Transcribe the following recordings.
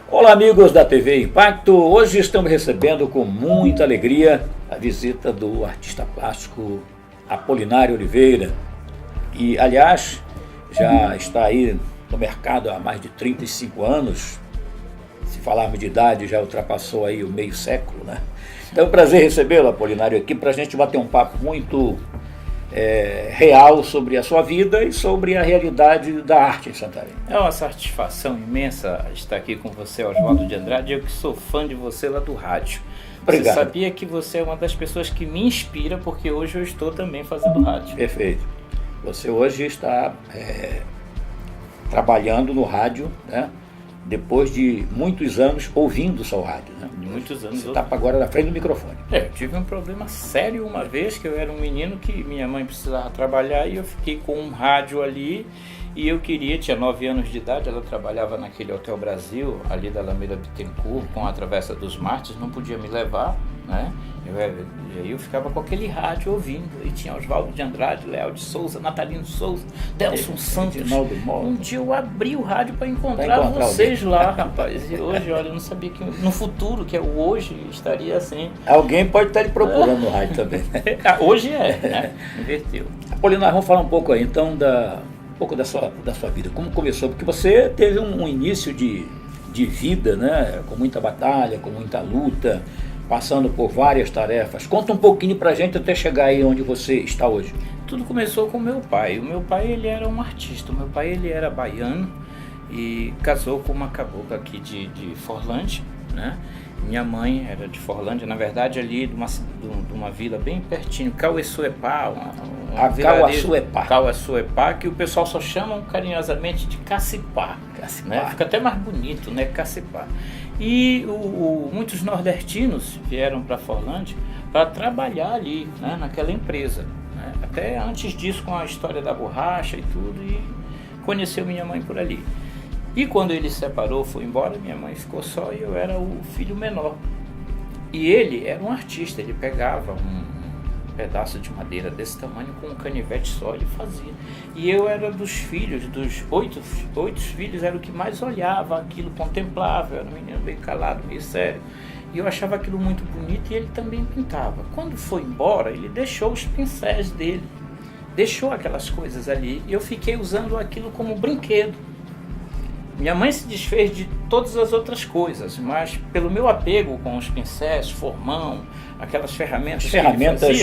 Olá, amigos da TV Impacto. Hoje estamos recebendo com muita alegria a visita do artista plástico Apolinário Oliveira, que, aliás, já está aí no mercado há mais de 35 anos. Se falarmos de idade, já ultrapassou aí o meio século, né? Então é um prazer recebê-lo, Apolinário, aqui para a gente bater um papo muito real sobre a sua vida e sobre a realidade da arte em Santarém. É uma satisfação imensa estar aqui com você, Oswaldo de Andrade. Eu que sou fã de você lá do rádio. Obrigado. Você sabia que você é uma das pessoas que me inspira, porque hoje eu estou também fazendo rádio. Perfeito. Você hoje está trabalhando no rádio, né? Depois de muitos anos ouvindo o seu rádio, né? Muitos anos. Você está agora na frente do microfone. Eu tive um problema sério uma vez, que eu era um menino que minha mãe precisava trabalhar e eu fiquei com um rádio ali e eu tinha 9 anos de idade, ela trabalhava naquele Hotel Brasil, ali da Alameda Bittencourt, com a Travessa dos Mártires, não podia me levar, né? E aí eu ficava com aquele rádio ouvindo, e tinha Oswaldo de Andrade, Leal de Souza, Natalino Souza, Delson Santos. Um dia eu abri o rádio para encontrar vocês lá, rapaz, e hoje, olha, eu não sabia que no futuro, que é o hoje, estaria assim. Alguém pode estar lhe procurando no rádio também. Hoje né? Inverteu. Apolinário, vamos falar um pouco aí, então, um pouco da sua vida, como começou, porque você teve um início de vida, né, com muita batalha, com muita luta, passando por várias tarefas. Conta um pouquinho pra gente até chegar aí onde você está hoje. Tudo começou com meu pai. O meu pai, ele era um artista. O meu pai, ele era baiano e casou com uma cabocla aqui de Forlândia, né? Minha mãe era de Forlândia, na verdade ali de uma vila bem pertinho, Caueçuepá, Caueçuepá, que o pessoal só chama carinhosamente de Cacipá, né? Fica até mais bonito, né? Cacipá. E muitos nordestinos vieram para Forlândia para trabalhar ali, né? Naquela empresa, né? Até antes disso, com a história da borracha e tudo, e conheceu minha mãe por ali. E quando ele se separou, foi embora, minha mãe ficou só e eu era o filho menor. E ele era um artista, ele pegava um pedaço de madeira desse tamanho com um canivete só, ele fazia. E eu era dos filhos, dos oito filhos, era o que mais olhava aquilo, contemplava, eu era um menino meio calado, meio sério. E eu achava aquilo muito bonito e ele também pintava. Quando foi embora, ele deixou os pincéis dele, deixou aquelas coisas ali, e eu fiquei usando aquilo como brinquedo. Minha mãe se desfez de todas as outras coisas, mas pelo meu apego com os pincéis, formão, aquelas ferramentas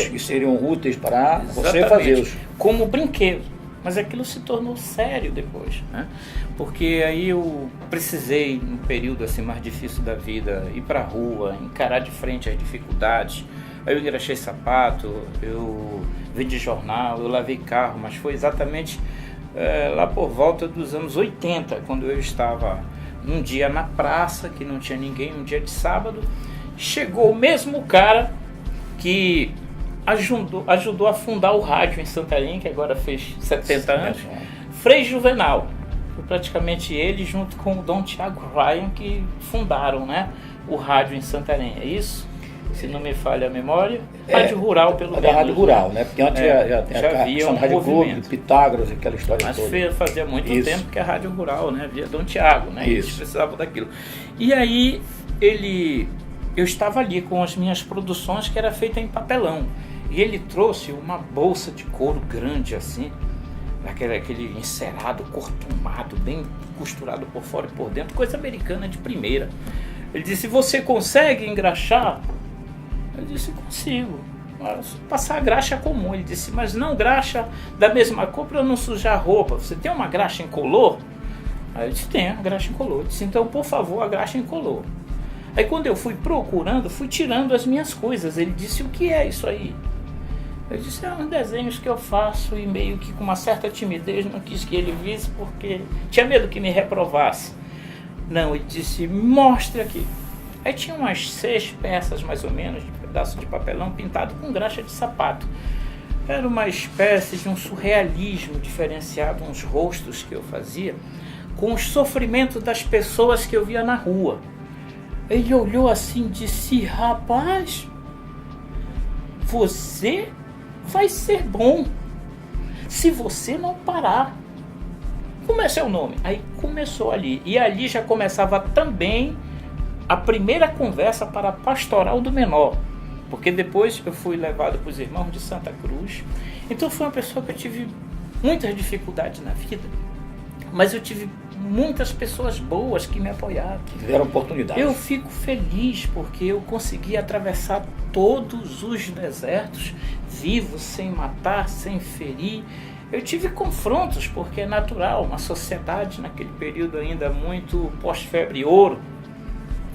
que seriam úteis para você fazê-los. Como brinquedo. Mas aquilo se tornou sério depois, né? Porque aí eu precisei, num período assim mais difícil da vida, ir para a rua, encarar de frente as dificuldades. Aí eu engraxei sapato, eu vendi jornal, eu lavei carro, mas foi exatamente lá por volta dos anos 80, quando eu estava num dia na praça, que não tinha ninguém, um dia de sábado, chegou o mesmo cara que ajudou a fundar o rádio em Santarém, que agora fez 70 anos, Frei Juvenal. Foi praticamente ele, junto com o Dom Tiago Ryan, que fundaram, né, o rádio em Santarém, é isso? Se não me falha a memória, rádio rural pelo menos. Rádio rural, né? Porque antes já havia um Rádio Globo, Pitágoras, aquela história toda. Mas fazia muito tempo que é rádio rural, né? Via Dom Tiago, né? Eles precisavam daquilo. E aí eu estava ali com as minhas produções, que era feita em papelão. E ele trouxe uma bolsa de couro grande assim, aquele encerado, cortumado, bem costurado por fora e por dentro, coisa americana de primeira. Ele disse: "Você consegue engraxar?" Eu disse: "Consigo. Passar a graxa comum." Ele disse: "Mas não graxa da mesma cor para não sujar a roupa. Você tem uma graxa incolor?" Aí eu disse: "Tenho, a graxa incolor." Ele disse: "Então, por favor, a graxa incolor." Aí quando eu fui procurando, fui tirando as minhas coisas. Ele disse: "O que é isso aí?" Eu disse: "Uns desenhos que eu faço", e meio que com uma certa timidez, não quis que ele visse porque tinha medo que me reprovasse. Não, ele disse: "Mostre aqui." Aí tinha umas 6 peças mais ou menos de pedaço de papelão pintado com graxa de sapato. Era uma espécie de um surrealismo diferenciado, uns rostos que eu fazia com os sofrimentos das pessoas que eu via na rua. Ele olhou assim e disse: "Rapaz, você vai ser bom se você não parar." como é seu nome? Aí começou ali. E ali já começava também a primeira conversa para a pastoral do menor. Porque depois eu fui levado para os irmãos de Santa Cruz. Então foi uma pessoa que eu tive muitas dificuldades na vida. Mas eu tive muitas pessoas boas que me apoiaram. Que deram oportunidade. Eu fico feliz porque eu consegui atravessar todos os desertos, vivo, sem matar, sem ferir. Eu tive confrontos, porque é natural, uma sociedade naquele período ainda muito pós-febre ouro.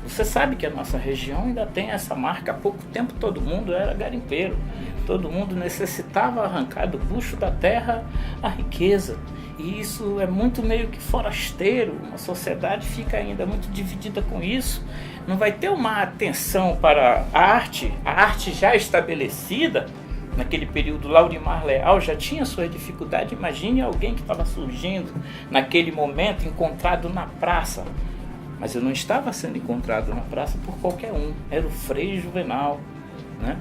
Você sabe que a nossa região ainda tem essa marca. Há pouco tempo todo mundo era garimpeiro. Todo mundo necessitava arrancar do bucho da terra a riqueza. E isso é muito meio que forasteiro. Uma sociedade fica ainda muito dividida com isso. Não vai ter uma atenção para a arte já estabelecida. Naquele período, Laurimar Leal já tinha sua dificuldade. Imagine alguém que estava surgindo naquele momento, encontrado na praça. Mas eu não estava sendo encontrado na praça por qualquer um. Era o Frei Juvenal, né?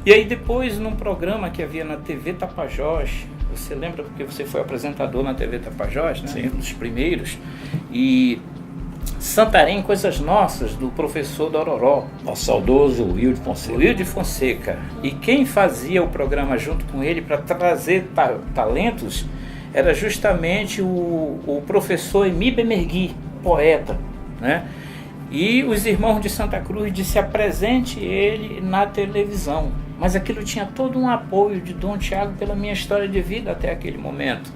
E aí depois, num programa que havia na TV Tapajós, você lembra porque você foi apresentador na TV Tapajós, né? Sim. Um dos primeiros. E Santarém, Coisas Nossas, do professor Dororó. Nosso saudoso Wilde Fonseca. Wilde Fonseca. E quem fazia o programa junto com ele para trazer talentos era justamente o professor Emi Bemergui, poeta, né? E os irmãos de Santa Cruz disse: apresente ele na televisão. Mas aquilo tinha todo um apoio de Dom Tiago pela minha história de vida até aquele momento.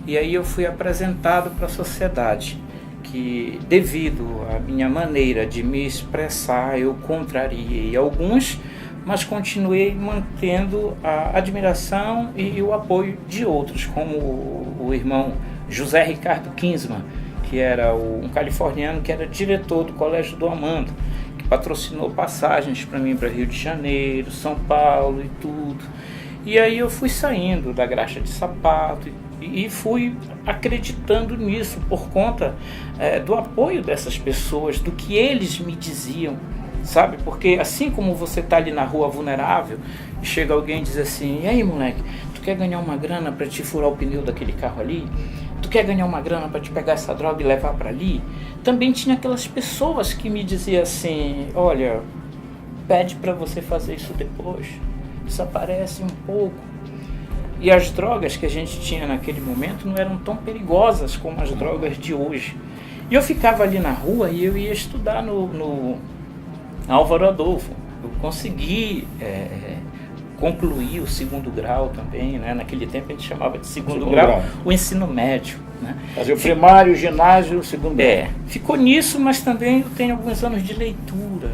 E aí eu fui apresentado para a sociedade, que devido à minha maneira de me expressar, eu contrariei alguns, mas continuei mantendo a admiração e o apoio de outros, como o irmão José Ricardo Kinsman, que era um californiano que era diretor do Colégio do Amando, que patrocinou passagens para mim para Rio de Janeiro, São Paulo e tudo. E aí eu fui saindo da graxa de sapato e fui acreditando nisso por conta do apoio dessas pessoas, do que eles me diziam, sabe? Porque assim como você está ali na rua vulnerável e chega alguém e diz assim: e aí, moleque, tu quer ganhar uma grana para te furar o pneu daquele carro ali? Tu quer ganhar uma grana para te pegar essa droga e levar para ali? Também tinha aquelas pessoas que me diziam assim: olha, pede para você fazer isso depois, isso aparece um pouco. E as drogas que a gente tinha naquele momento não eram tão perigosas como as drogas de hoje. E eu ficava ali na rua e eu ia estudar no Álvaro Adolfo. Eu consegui concluir o segundo grau também, né? Naquele tempo a gente chamava de segundo grau o ensino médio, né? Fazer o primário, o ginásio, o segundo grau. Ficou nisso, mas também eu tenho alguns anos de leitura.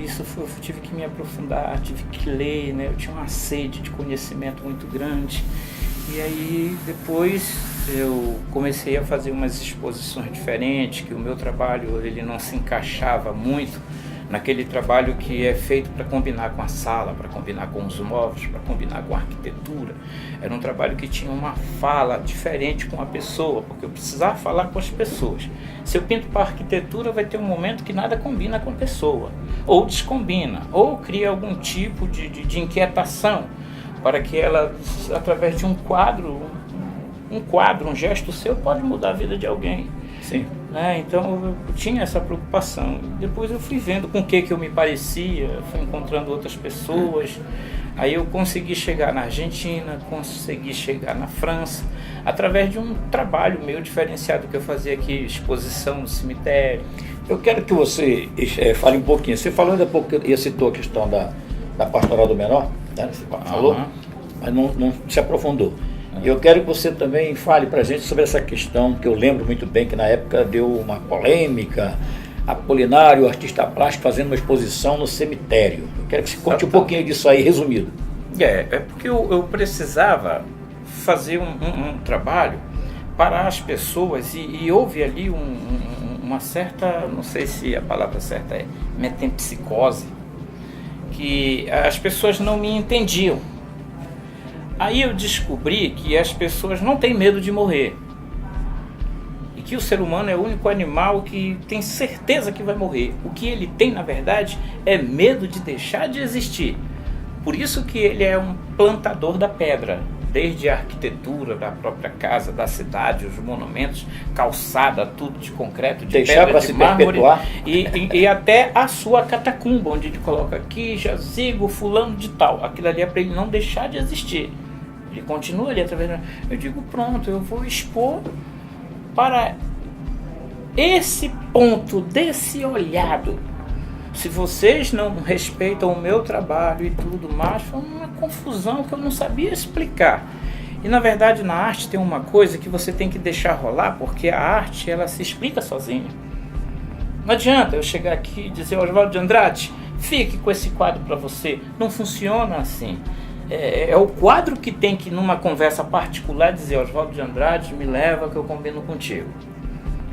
Isso eu tive que me aprofundar, tive que ler, né? Eu tinha uma sede de conhecimento muito grande. E aí depois eu comecei a fazer umas exposições diferentes, que o meu trabalho ele não se encaixava muito naquele trabalho que é feito para combinar com a sala, para combinar com os móveis, para combinar com a arquitetura. Era um trabalho que tinha uma fala diferente com a pessoa, porque eu precisava falar com as pessoas. Se eu pinto para a arquitetura, vai ter um momento que nada combina com a pessoa, ou descombina, ou cria algum tipo de inquietação, para que ela, através de um quadro, um gesto seu pode mudar a vida de alguém. Sim. Então eu tinha essa preocupação. Depois eu fui vendo com o que eu me parecia, fui encontrando outras pessoas. Aí eu consegui chegar na Argentina, consegui chegar na França, através de um trabalho meu diferenciado que eu fazia aqui, exposição no cemitério. Eu quero que você fale um pouquinho. Você falou ainda há pouco, citou a questão da pastoral do menor, né? Você falou, mas não se aprofundou. Eu quero que você também fale para a gente sobre essa questão, que eu lembro muito bem que na época deu uma polêmica, Apolinário, o artista plástico, fazendo uma exposição no cemitério. Eu quero que você conte um pouquinho disso aí, resumido. É porque eu precisava fazer um trabalho para as pessoas e houve ali uma certa, não sei se a palavra certa é metempsicose, que as pessoas não me entendiam. Aí eu descobri que as pessoas não têm medo de morrer. E que o ser humano é o único animal que tem certeza que vai morrer. O que ele tem, na verdade, é medo de deixar de existir. Por isso que ele é um plantador da pedra. desde a arquitetura da própria casa, da cidade, os monumentos, calçada, tudo de concreto, de pedra, de mármore, e até a sua catacumba, onde ele coloca aqui, jazigo, fulano de tal. Aquilo ali é para ele não deixar de existir. Ele continua ali através. Eu digo, pronto, eu vou expor para esse ponto, desse olhado. Se vocês não respeitam o meu trabalho e tudo mais, foi uma confusão que eu não sabia explicar. E na verdade na arte tem uma coisa que você tem que deixar rolar, porque a arte ela se explica sozinha. Não adianta eu chegar aqui e dizer, Oswaldo de Andrade, fique com esse quadro para você. Não funciona assim. É o quadro que tem que, numa conversa particular, dizer, Oswaldo de Andrade, me leva que eu combino contigo.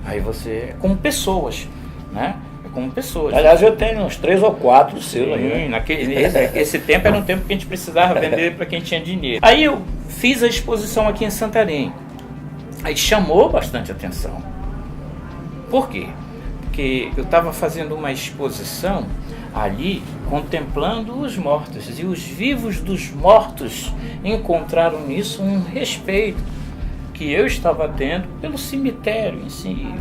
Aí você, como pessoas, né? Como pessoas. Aliás, eu tenho uns 3 ou 4 seus aí. Né? Esse tempo era um tempo que a gente precisava vender para quem tinha dinheiro. Aí eu fiz a exposição aqui em Santarém. Aí chamou bastante atenção. Por quê? Porque eu estava fazendo uma exposição ali, contemplando os mortos. E os vivos dos mortos encontraram nisso um respeito que eu estava tendo pelo cemitério em si.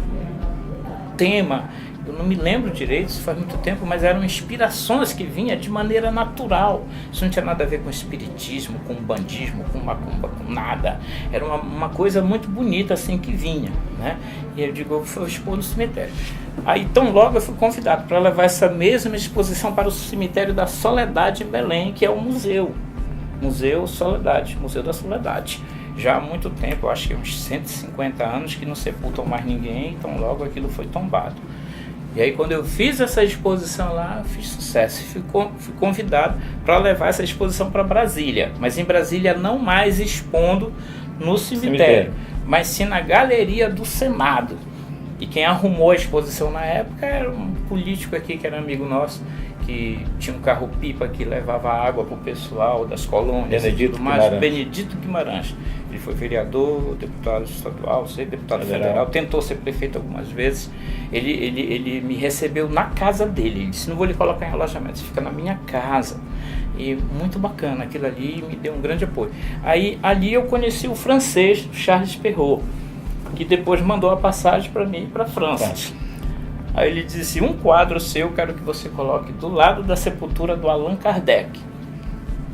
O tema, eu não me lembro direito, isso faz muito tempo, mas eram inspirações que vinham de maneira natural. Isso não tinha nada a ver com espiritismo, com bandismo, com macumba, com nada. Era uma coisa muito bonita assim que vinha, né? E eu digo, eu vou expor no cemitério. Aí tão logo eu fui convidado para levar essa mesma exposição para o cemitério da Soledade em Belém, que é o Museu Soledade, Museu da Soledade. Já há muito tempo, eu acho que uns 150 anos que não sepultam mais ninguém, então logo aquilo foi tombado. E aí quando eu fiz essa exposição lá, eu fiz sucesso. Fui convidado para levar essa exposição para Brasília. Mas em Brasília não mais expondo no cemitério, mas sim na Galeria do Senado. E quem arrumou a exposição na época era um político aqui que era amigo nosso, que tinha um carro-pipa que levava água para o pessoal das colônias. Benedito Guimarães. Ele foi vereador, deputado estadual, deputado federal, tentou ser prefeito algumas vezes. Ele me recebeu na casa dele. Ele disse, não vou lhe colocar em alojamento, você fica na minha casa. E muito bacana, aquilo ali me deu um grande apoio. Aí ali eu conheci o francês, Charles Perrault, que depois mandou a passagem para mim para a França. Aí ele disse, um quadro seu quero que você coloque do lado da sepultura do Allan Kardec,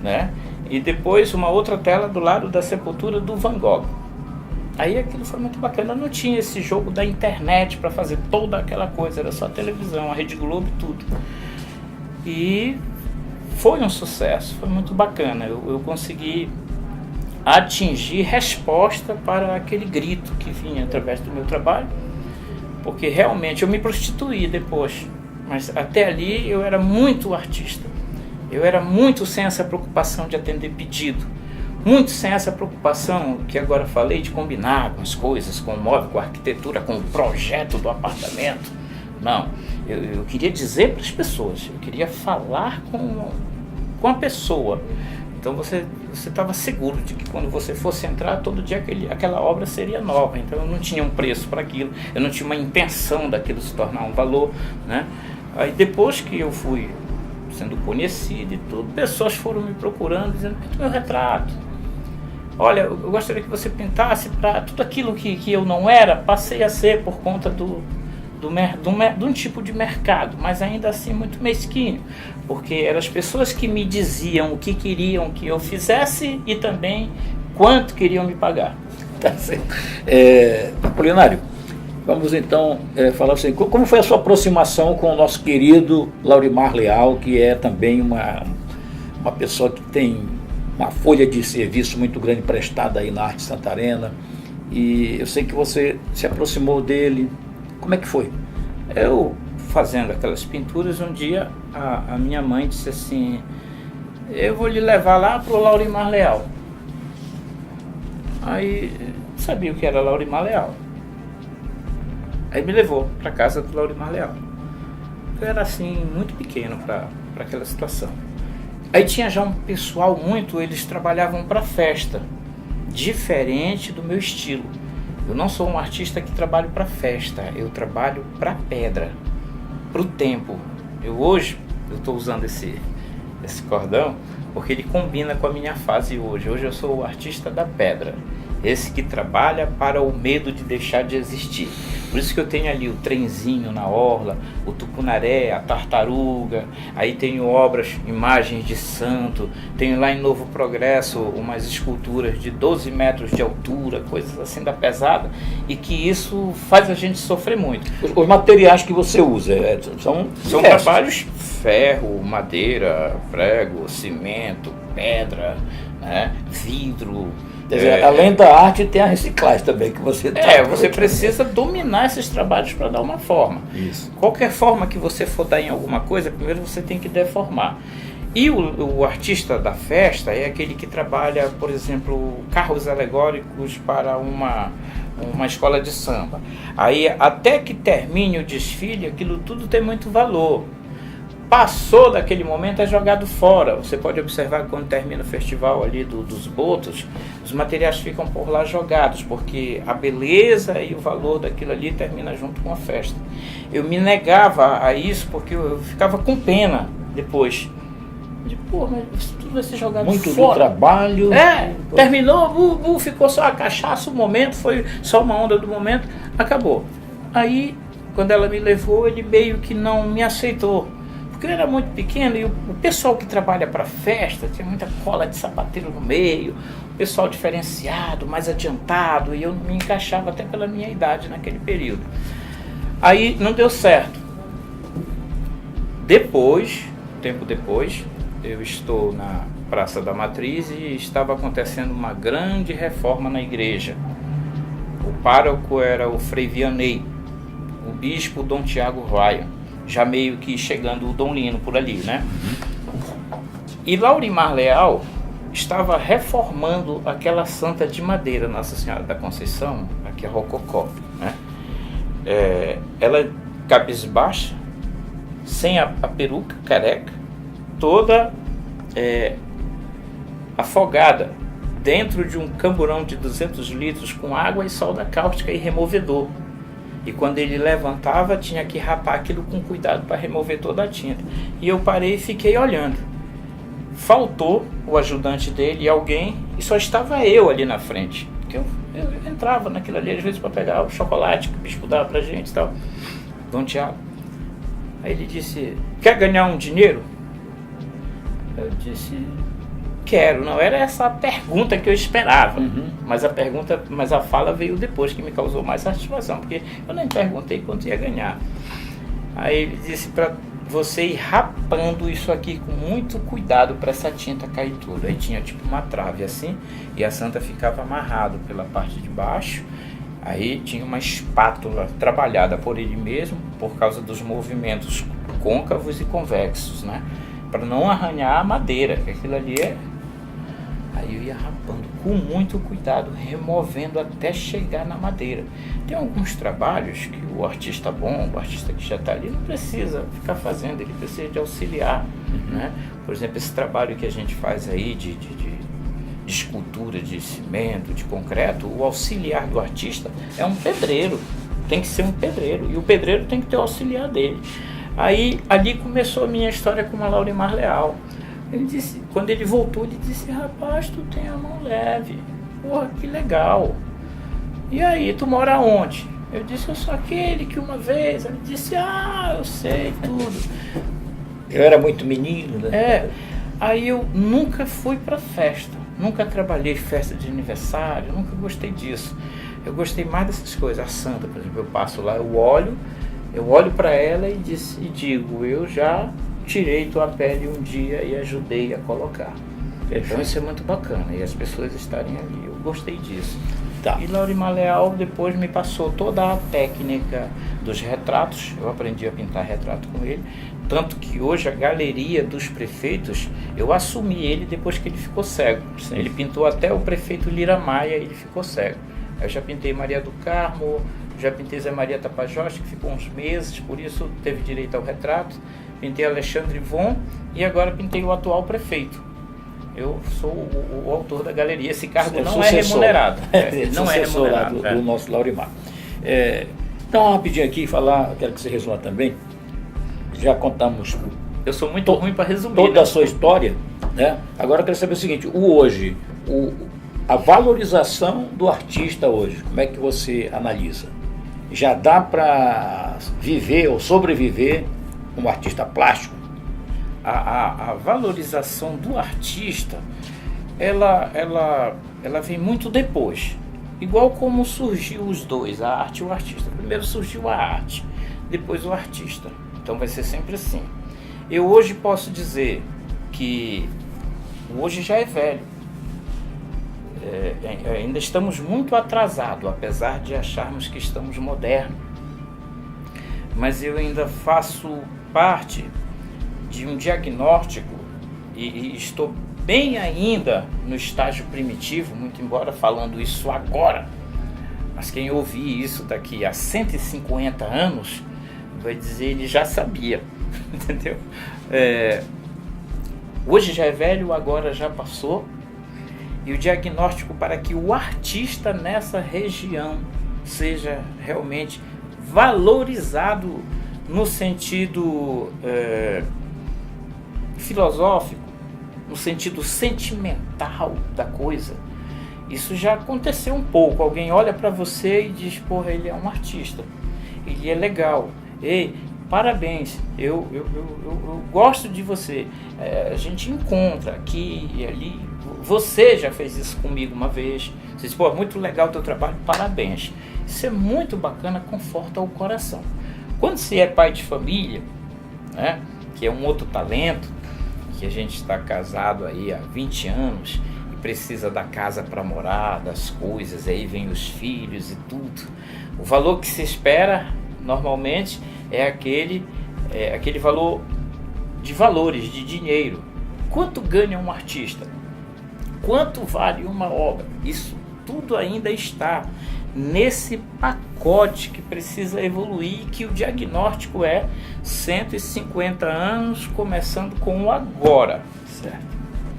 né? E depois uma outra tela do lado da sepultura do Van Gogh. Aí aquilo foi muito bacana, não tinha esse jogo da internet para fazer toda aquela coisa, era só a televisão, a Rede Globo e tudo. E foi um sucesso, foi muito bacana, eu consegui atingir resposta para aquele grito que vinha através do meu trabalho, porque realmente eu me prostituí depois, mas até ali eu era muito artista. Eu era muito sem essa preocupação de atender pedido, muito sem essa preocupação que agora falei de combinar com as coisas, com o móvel, com a arquitetura, com o projeto do apartamento. Não, eu queria dizer para as pessoas, eu queria falar com a pessoa. Então você estava seguro de que quando você fosse entrar, todo dia aquela obra seria nova. Então eu não tinha um preço para aquilo, eu não tinha uma intenção daquilo se tornar um valor, né? Aí depois que eu fui sendo conhecido e tudo, pessoas foram me procurando, dizendo, pinta meu retrato. Olha, eu gostaria que você pintasse para tudo aquilo que eu não era, passei a ser por conta de um tipo de mercado, mas ainda assim muito mesquinho, porque eram as pessoas que me diziam o que queriam que eu fizesse e também quanto queriam me pagar. Tá certo. Apolinário, vamos então falar assim, como foi a sua aproximação com o nosso querido Laurimar Leal, que é também uma pessoa que tem uma folha de serviço muito grande prestada aí na arte santarena, e eu sei que você se aproximou dele. Como é que foi? Eu, fazendo aquelas pinturas, um dia a minha mãe disse assim, eu vou lhe levar lá para o Laurimar Leal. Aí, sabia o que era Laurimar Leal. Aí me levou para casa do Laurimar Leal. Eu era assim, muito pequeno para aquela situação. Aí tinha já um pessoal eles trabalhavam para festa, diferente do meu estilo. Eu não sou um artista que trabalho para festa, eu trabalho para pedra, para o tempo. Hoje eu estou usando esse cordão, porque ele combina com a minha fase hoje. Hoje eu sou o artista da pedra, esse que trabalha para o medo de deixar de existir. Por isso que eu tenho ali o trenzinho na orla, o tucunaré, a tartaruga, aí tenho obras, imagens de santo, tenho lá em Novo Progresso umas esculturas de 12 metros de altura, coisas assim da pesada, e que isso faz a gente sofrer muito. Os materiais que você usa são trabalhos: ferro, madeira, prego, cimento, pedra, né, vidro. Quer dizer, além da arte, tem a reciclagem também que você está. Você precisa dominar esses trabalhos para dar uma forma. Isso. Qualquer forma que você for dar em alguma coisa, primeiro você tem que deformar. E o artista da festa é aquele que trabalha, por exemplo, carros alegóricos para uma escola de samba. Aí, até que termine o desfile, aquilo tudo tem muito valor. Passou daquele momento, é jogado fora. Você pode observar que quando termina o festival ali dos botos, os materiais ficam por lá jogados, porque a beleza e o valor daquilo ali termina junto com a festa. Eu me negava a isso porque eu ficava com pena depois. Mas isso tudo vai ser jogado muito fora. Do trabalho. Terminou, ficou só a cachaça, o momento, foi só uma onda do momento, acabou. Aí, quando ela me levou, ele meio que não me aceitou. Porque eu era muito pequeno e o pessoal que trabalha para festa tinha muita cola de sapateiro no meio, o pessoal diferenciado, mais adiantado, e eu não me encaixava até pela minha idade naquele período. Aí não deu certo. Tempo depois, eu estou na Praça da Matriz e estava acontecendo uma grande reforma na igreja. O pároco era o Frei Vianney, o bispo Dom Tiago Vaia, já meio que chegando o Dom Lino por ali, né? E Laurimar Leal estava reformando aquela santa de madeira, Nossa Senhora da Conceição, aqui a Rococó, né? Ela cabisbaixa, sem a peruca, careca, toda afogada dentro de um camburão de 200 litros com água e solda cáustica e removedor. E quando ele levantava, tinha que rapar aquilo com cuidado para remover toda a tinta. E eu parei e fiquei olhando. Faltou o ajudante dele e alguém, e só estava eu ali na frente. Porque eu entrava naquilo ali, às vezes, para pegar o chocolate que o bispo dava para a gente e tal. Dom Tiago. Aí ele disse: quer ganhar um dinheiro? Eu disse: quero. Não era essa a pergunta que eu esperava, mas a fala veio depois, que me causou mais satisfação, porque eu nem perguntei quanto ia ganhar. Aí ele disse para você ir rapando isso aqui com muito cuidado para essa tinta cair tudo. Aí tinha tipo uma trave assim, e a santa ficava amarrada pela parte de baixo. Aí tinha uma espátula trabalhada por ele mesmo, por causa dos movimentos côncavos e convexos, né? Para não arranhar a madeira, que aquilo ali é... Aí eu ia rapando com muito cuidado, removendo até chegar na madeira. Tem alguns trabalhos que o artista bom, o artista que já está ali, não precisa ficar fazendo, ele precisa de auxiliar, né? Por exemplo, esse trabalho que a gente faz aí de escultura, de cimento, de concreto, o auxiliar do artista é um pedreiro, tem que ser um pedreiro, e o pedreiro tem que ter o auxiliar dele. Aí, ali começou a minha história com a Laurimar Leal. Ele disse, quando ele voltou, ele disse: rapaz, tu tem a mão leve, porra, que legal. E aí, tu mora onde? Eu disse: eu sou aquele que uma vez... Ele disse: ah, eu sei tudo. Eu era muito menino, né? Aí eu nunca fui pra festa, nunca trabalhei festa de aniversário, nunca gostei disso. Eu gostei mais dessas coisas. A santa, por exemplo, eu passo lá, eu olho para ela e digo: eu já tirei tua pele um dia e ajudei a colocar. Então isso é muito bacana, e as pessoas estarem ali, eu gostei disso. Tá. E Laurimar Leal depois me passou toda a técnica dos retratos, eu aprendi a pintar retrato com ele, tanto que hoje a galeria dos prefeitos, eu assumi ele depois que ele ficou cego. Sim. Ele pintou até o prefeito Lira Maia e ele ficou cego. Eu já pintei Maria do Carmo, já pintei Zé Maria Tapajós, que ficou uns meses, por isso teve direito ao retrato. Pintei Alexandre Von e agora pintei o atual prefeito. Eu sou o autor da galeria. Esse cargo não é remunerado. Não é remunerado. Do nosso Laurimar. Então, rapidinho aqui, quero que você resuma também. Já contamos. Eu sou muito ruim para resumir. Toda a sua história, né? Agora eu quero saber o seguinte, a valorização do artista hoje, como é que você analisa? Já dá para viver ou sobreviver como artista plástico? A valorização do artista, ela vem muito depois. Igual como surgiu os dois, a arte e o artista. Primeiro surgiu a arte, depois o artista. Então vai ser sempre assim. Eu hoje posso dizer que hoje já é velho. Ainda estamos muito atrasados, apesar de acharmos que estamos modernos. Mas eu ainda faço parte de um diagnóstico e estou bem ainda no estágio primitivo, muito embora falando isso agora. Mas quem ouvir isso daqui a 150 anos vai dizer ele já sabia, entendeu? Hoje já é velho, agora já passou. E o diagnóstico para que o artista nessa região seja realmente valorizado no sentido filosófico, no sentido sentimental da coisa. Isso já aconteceu um pouco. Alguém olha para você e diz, porra, ele é um artista, ele é legal, ei, parabéns, eu gosto de você. A gente encontra aqui e ali. Você já fez isso comigo uma vez. Você diz, pô, muito legal o teu trabalho, parabéns. Isso é muito bacana, conforta o coração. Quando você é pai de família, né, que é um outro talento, que a gente está casado aí há 20 anos e precisa da casa para morar, das coisas, aí vem os filhos e tudo. O valor que se espera normalmente é aquele valor de valores, de dinheiro. Quanto ganha um artista? Quanto vale uma obra? Isso tudo ainda está nesse pacote que precisa evoluir, que o diagnóstico é 150 anos, começando com o agora. Certo?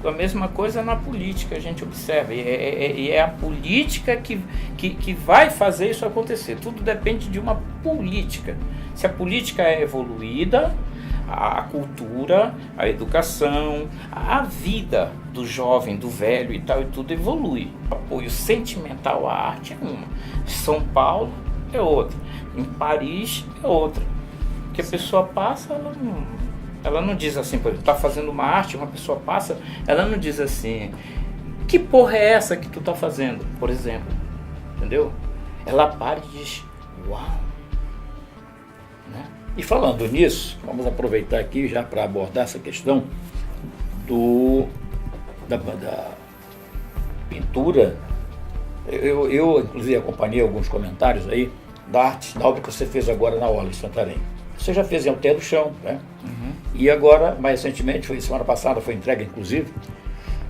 A mesma coisa na política, a gente observa, e é a política que vai fazer isso acontecer. Tudo depende de uma política. Se a política é evoluída, a cultura, a educação, a vida do jovem, do velho e tal, e tudo evolui. O apoio sentimental à arte é uma. São Paulo é outra. Em Paris é outra. Que a pessoa passa, ela não diz assim, por exemplo, tá fazendo uma arte, uma pessoa passa, ela não diz assim, que porra é essa que tu tá fazendo, por exemplo, entendeu? Ela para e diz, uau. Né? E falando nisso, vamos aproveitar aqui já para abordar essa questão da pintura. Eu inclusive acompanhei alguns comentários aí da obra que você fez agora na Orla de Santarém. Você já fez em Alter do Chão, né? Uhum. E agora, mais recentemente, semana passada, foi entregue inclusive,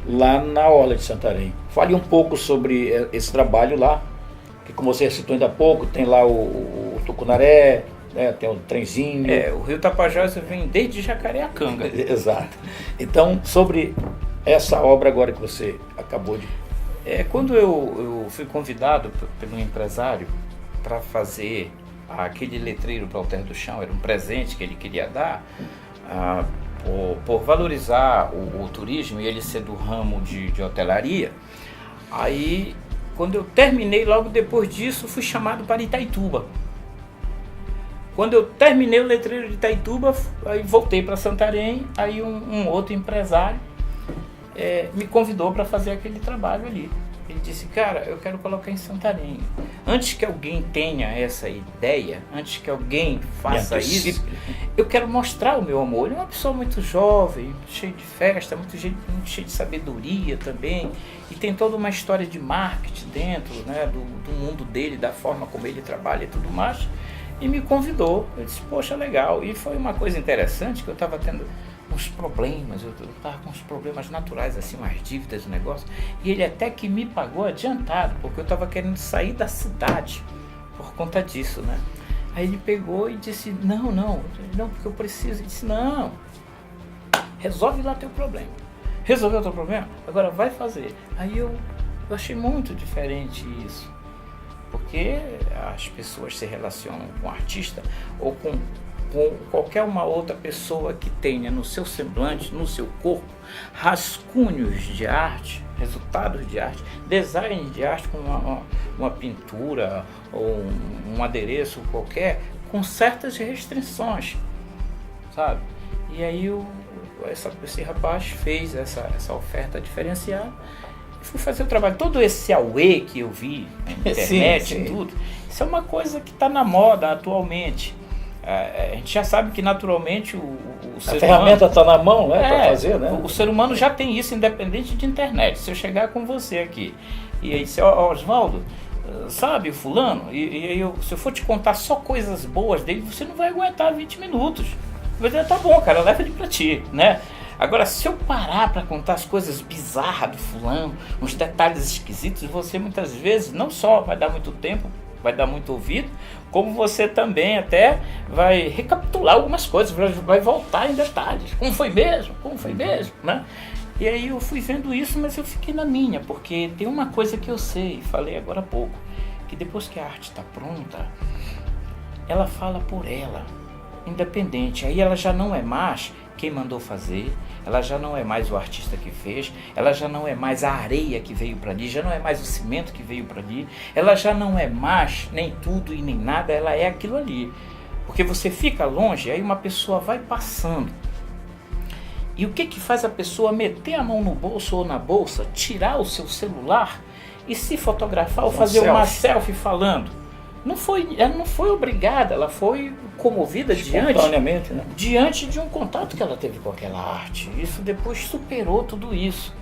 lá na Orla de Santarém. Fale um pouco sobre esse trabalho lá, que como você citou ainda há pouco, tem lá o Tucunaré, né, tem o trenzinho. O Rio Tapajós vem desde Jacareacanga. Exato. Então, sobre essa obra agora que você acabou de... Quando eu fui convidado pelo empresário para fazer aquele letreiro para o Alter do Chão, era um presente que ele queria dar, por valorizar o turismo e ele ser do ramo de hotelaria. Aí, quando eu terminei, logo depois disso, fui chamado para Itaituba. Quando eu terminei o letreiro de Itaituba, aí voltei para Santarém, aí um outro empresário me convidou para fazer aquele trabalho ali. Ele disse, cara, eu quero colocar em Santarém. Antes que alguém tenha essa ideia, antes que alguém faça isso, eu quero mostrar o meu amor. Ele é uma pessoa muito jovem, cheio de festa, muito cheio de sabedoria também, e tem toda uma história de marketing dentro, né, do mundo dele, da forma como ele trabalha e tudo mais, e me convidou. Eu disse, poxa, legal. E foi uma coisa interessante que eu estava tendo uns problemas, eu estava com uns problemas naturais, assim, umas dívidas do negócio, e ele até que me pagou adiantado, porque eu estava querendo sair da cidade por conta disso, né? Aí ele pegou e disse, não, porque eu preciso. Ele disse, não, resolve lá teu problema. Resolveu o teu problema? Agora vai fazer. Aí eu achei muito diferente isso, porque as pessoas se relacionam com o artista ou com com qualquer uma outra pessoa que tenha no seu semblante, no seu corpo, rascunhos de arte, resultados de arte, design de arte com uma pintura ou um adereço qualquer, com certas restrições, sabe? E aí esse rapaz fez essa oferta diferenciada. Fui fazer o trabalho. Todo esse auê que eu vi na internet e tudo, isso é uma coisa que está na moda atualmente. A gente já sabe que naturalmente o ser humano... A ferramenta está na mão, né, para fazer, né? O ser humano já tem isso independente de internet. Se eu chegar com você aqui e aí, Oswaldo, sabe o fulano? E se eu for te contar só coisas boas dele, você não vai aguentar 20 minutos. Vai dizer, tá bom, cara, leva ele para ti, né? Agora, se eu parar para contar as coisas bizarras do fulano, uns detalhes esquisitos, você muitas vezes não só vai dar muito tempo, vai dar muito ouvido, como você também até vai recapitular algumas coisas, vai voltar em detalhes. Como foi mesmo, né? E aí eu fui vendo isso, mas eu fiquei na minha, porque tem uma coisa que eu sei, falei agora há pouco, que depois que a arte está pronta, ela fala por ela, independente. Aí ela já não é mais quem mandou fazer, ela já não é mais o artista que fez, ela já não é mais a areia que veio para ali, já não é mais o cimento que veio para ali, ela já não é mais nem tudo e nem nada, ela é aquilo ali. Porque você fica longe, aí uma pessoa vai passando. E o que faz a pessoa meter a mão no bolso ou na bolsa, tirar o seu celular e se fotografar ou fazer uma selfie falando? Ela não foi obrigada, ela foi comovida espontaneamente, né? Diante de um contato que ela teve com aquela arte. Isso depois superou tudo isso.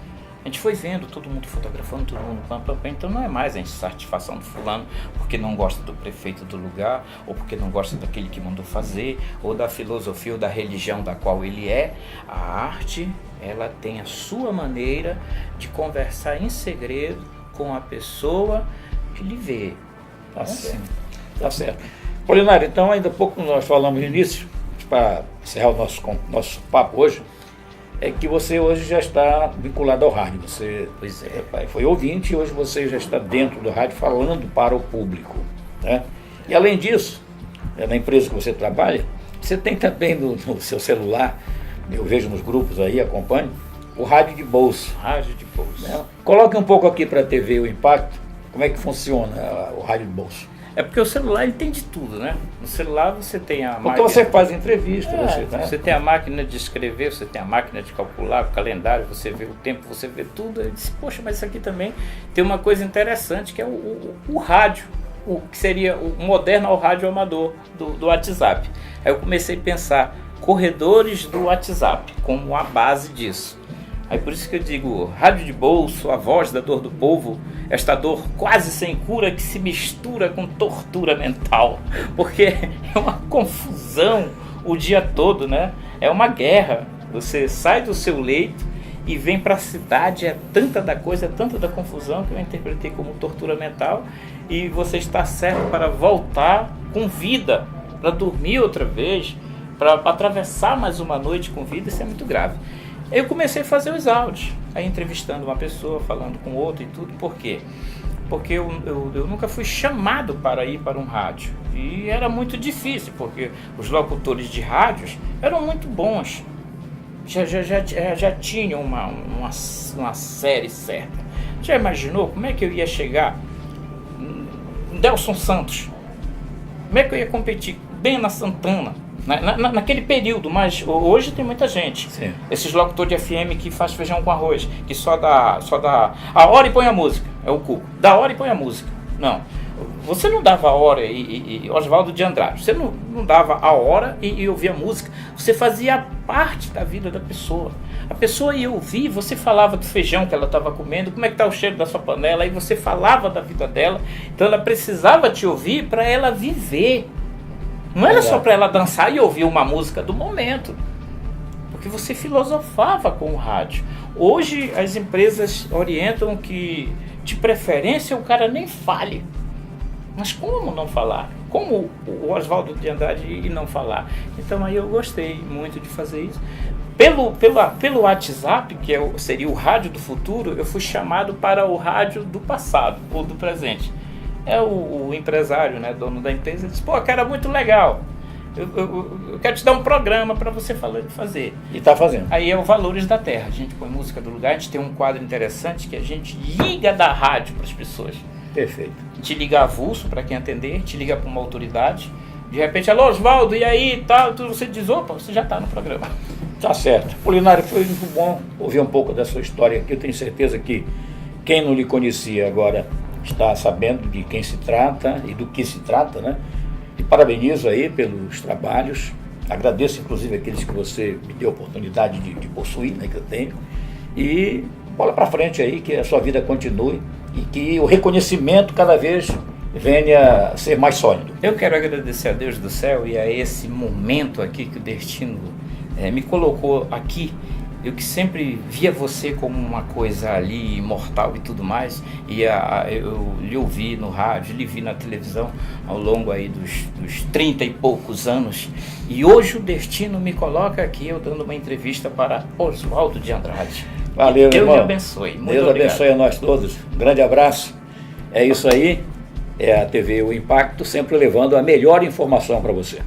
A gente foi vendo todo mundo fotografando, todo mundo então não é mais a insatisfação do fulano porque não gosta do prefeito do lugar, ou porque não gosta daquele que mandou fazer, ou da filosofia ou da religião da qual ele é. A arte, ela tem a sua maneira de conversar em segredo com a pessoa que lhe vê. Tá certo. Tá certo. Apolinário, então ainda há pouco nós falamos no início, para encerrar o nosso papo hoje, é que você hoje já está vinculado ao rádio. Você foi ouvinte e hoje você já está dentro do rádio falando para o público, né? E além disso, na empresa que você trabalha, você tem também no seu celular, eu vejo nos grupos aí, acompanho, o rádio de bolso. Rádio de bolso. Né? Coloque um pouco aqui para a TV o impacto. Como é que funciona o rádio de bolso? É porque o celular ele tem de tudo, né? No celular você tem a máquina... Então você faz entrevista, você tem a máquina de escrever, você tem a máquina de calcular, o calendário, você vê o tempo, você vê tudo. Eu disse, poxa, mas isso aqui também tem uma coisa interessante, que é o rádio, o que seria o moderno ao rádio amador do WhatsApp. Aí eu comecei a pensar corredores do WhatsApp como a base disso. Aí por isso que eu digo, rádio de bolso, a voz da dor do povo, esta dor quase sem cura que se mistura com tortura mental, porque é uma confusão o dia todo, né? É uma guerra. Você sai do seu leito e vem para a cidade, é tanta da coisa, é tanta da confusão que eu interpretei como tortura mental, e você está certo para voltar com vida, para dormir outra vez, para atravessar mais uma noite com vida. Isso é muito grave. Eu comecei a fazer os áudios, aí entrevistando uma pessoa, falando com outra e tudo. Por quê? Porque eu nunca fui chamado para ir para um rádio. E era muito difícil, porque os locutores de rádios eram muito bons. Já tinham uma série certa. Já imaginou como é que eu ia chegar? Delson Santos. Como é que eu ia competir? Bena Santana. Naquele período, mas hoje tem muita gente. Sim. Esses locutores de FM que faz feijão com arroz, que só dá a hora e põe a música, é o Cuco, dá a hora e põe a música. Não, você não dava a hora e Oswaldo de Andrade, você não dava a hora e ouvia a música, você fazia parte da vida da pessoa. A pessoa ia ouvir, você falava do feijão que ela estava comendo, como é que está o cheiro da sua panela, aí você falava da vida dela, então ela precisava te ouvir para ela viver. Não era só para ela dançar e ouvir uma música do momento, porque você filosofava com o rádio. Hoje as empresas orientam que, de preferência, o cara nem fale. Mas como não falar? Como o Oswaldo de Andrade e não falar? Então aí eu gostei muito de fazer isso. Pelo WhatsApp, que seria o rádio do futuro, eu fui chamado para o rádio do passado ou do presente. O empresário, né, dono da empresa, disse, pô, cara, muito legal. eu quero te dar um programa para você fazer. E está fazendo. Aí é o Valores da Terra. A gente põe música do lugar, a gente tem um quadro interessante que a gente liga da rádio para as pessoas. Perfeito. A gente liga avulso para quem atender, a gente liga para uma autoridade. De repente, alô Oswaldo, e aí, tal, você diz, opa, você já está no programa. Tá certo. Apolinário, foi muito bom ouvir um pouco da sua história aqui. Eu tenho certeza que quem não lhe conhecia agora está sabendo de quem se trata e do que se trata, né? E parabenizo aí pelos trabalhos. Agradeço, inclusive, aqueles que você me deu a oportunidade de possuir, né, que eu tenho. E bola para frente aí, que a sua vida continue e que o reconhecimento cada vez venha a ser mais sólido. Eu quero agradecer a Deus do céu e a esse momento aqui que o destino me colocou aqui. Eu que sempre via você como uma coisa ali imortal e tudo mais, e eu lhe ouvi no rádio, lhe vi na televisão ao longo aí dos 30 e poucos anos, e hoje o destino me coloca aqui, eu dando uma entrevista para Oswaldo de Andrade. Valeu, Deus irmão. lhe abençoe. Muito Deus obrigado. abençoe a nós todos. Um grande abraço. É isso aí. É a TV O Impacto, sempre levando a melhor informação para você.